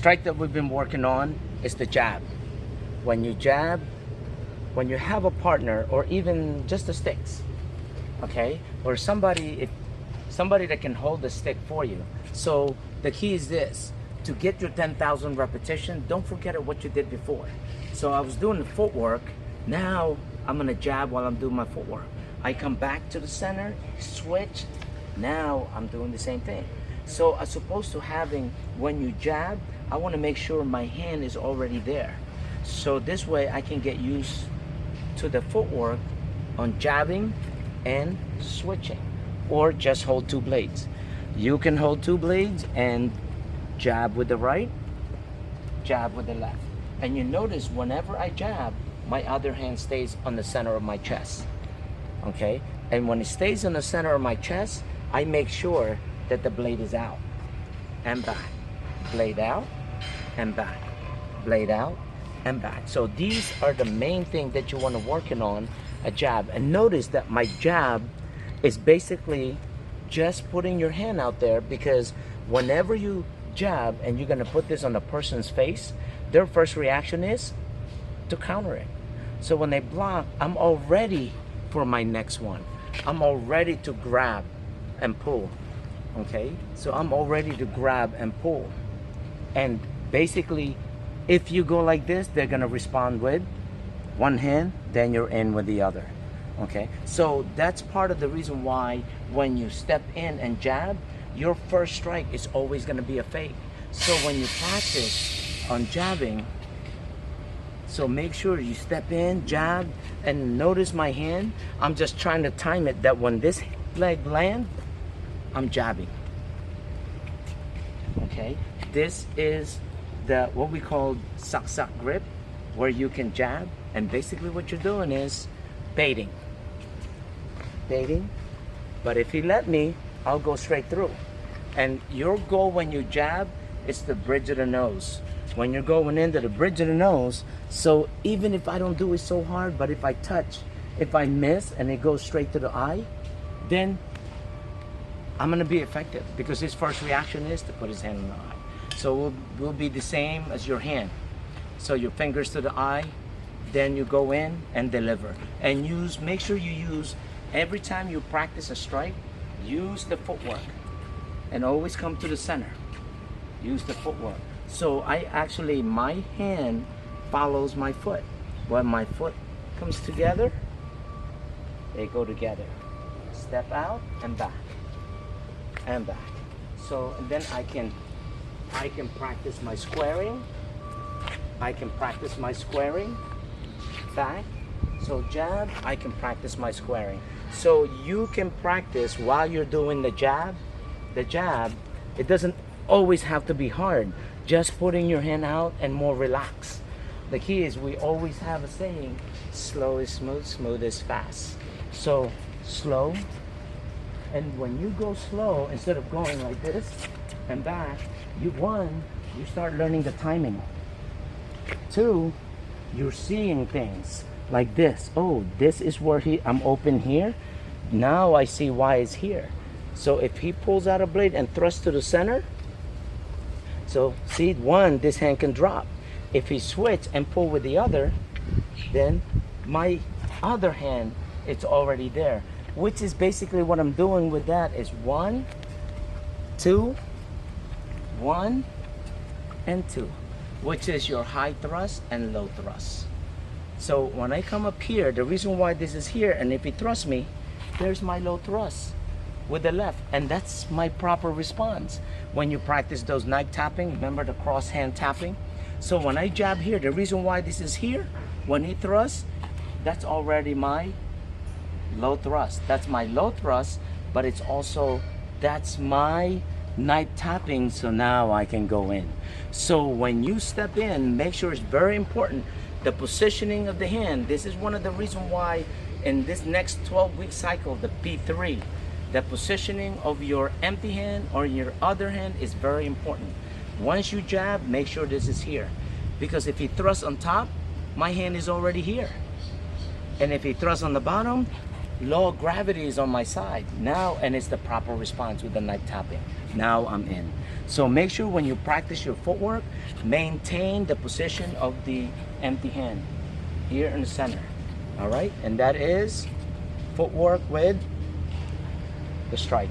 strike that we've been working on is the jab. When you jab, when you have a partner or even just the sticks, okay, or somebody that can hold the stick for you. So the key is this: to get your 10,000 repetition, don't forget what you did before. So I was doing the footwork. Now I'm gonna jab while I'm doing my footwork. I come back to the center, switch. Now I'm doing the same thing. So as opposed to having, when you jab, I want to make sure my hand is already there. So this way I can get used to the footwork on jabbing and switching, or just hold two blades. You can hold two blades and jab with the right, jab with the left. And you notice whenever I jab, my other hand stays on the center of my chest. Okay? And when it stays on the center of my chest, I make sure that the blade is out and back. Blade out and back. Blade out and back. So these are the main things that you want to work on a jab. And notice that my jab is basically just putting your hand out there, because whenever you jab and you're going to put this on a person's face, their first reaction is to counter it. So when they block, I'm all ready for my next one. I'm all ready to grab and pull. Okay, so I'm all ready to grab and pull. And basically, if you go like this, they're gonna respond with one hand, then you're in with the other. Okay, so that's part of the reason why when you step in and jab, your first strike is always gonna be a fake. So when you practice on jabbing, so make sure you step in, jab, and notice my hand. I'm just trying to time it that when this leg lands, I'm jabbing. Okay, this is the what we call saksak grip, where you can jab, and basically what you're doing is baiting. But if he let me, I'll go straight through. And your goal when you jab is the bridge of the nose. When you're going into the bridge of the nose, so even if I don't do it so hard, but if I touch, if I miss and it goes straight to the eye, then I'm gonna be effective, because his first reaction is to put his hand in the eye. So will be the same as your hand. So your fingers to the eye, then you go in and deliver. And make sure you use, every time you practice a strike, use the footwork. And always come to the center. Use the footwork. So my hand follows my foot. When my foot comes together, they go together. Step out and back. And back. So and then I can practice my squaring. I can practice my squaring back. So jab, I can practice my squaring. So you can practice while you're doing the jab. The jab, it doesn't always have to be hard. Just putting your hand out and more relaxed. The key is, we always have a saying, slow is smooth, smooth is fast. So slow. And when you go slow, instead of going like this and back, you start learning the timing. Two, you're seeing things like this. Oh, this is where I'm open here. Now I see why it's here. So if he pulls out a blade and thrusts to the center, so see, this hand can drop. If he switch and pull with the other, then my other hand, it's already there. Which is basically what I'm doing with that is 1, 2, 1, and 2, which is your high thrust and low thrust. So when I come up here, the reason why this is here, and if he thrusts me, there's my low thrust with the left, and that's my proper response. When you practice those knife tapping, remember the cross hand tapping? So when I jab here, the reason why this is here, when he thrusts, that's already my low thrust. That's my low thrust, but it's also, that's my knife tapping, so now I can go in. So when you step in, make sure, it's very important, the positioning of the hand. This is one of the reasons why in this next 12-week cycle, the P3, the positioning of your empty hand or your other hand is very important. Once you jab, make sure this is here. Because if he thrusts on top, my hand is already here. And if he thrusts on the bottom, law of gravity is on my side. Now, and it's the proper response with the knife tapping. Now I'm in. So make sure when you practice your footwork, maintain the position of the empty hand here in the center. All right, and that is footwork with the strike.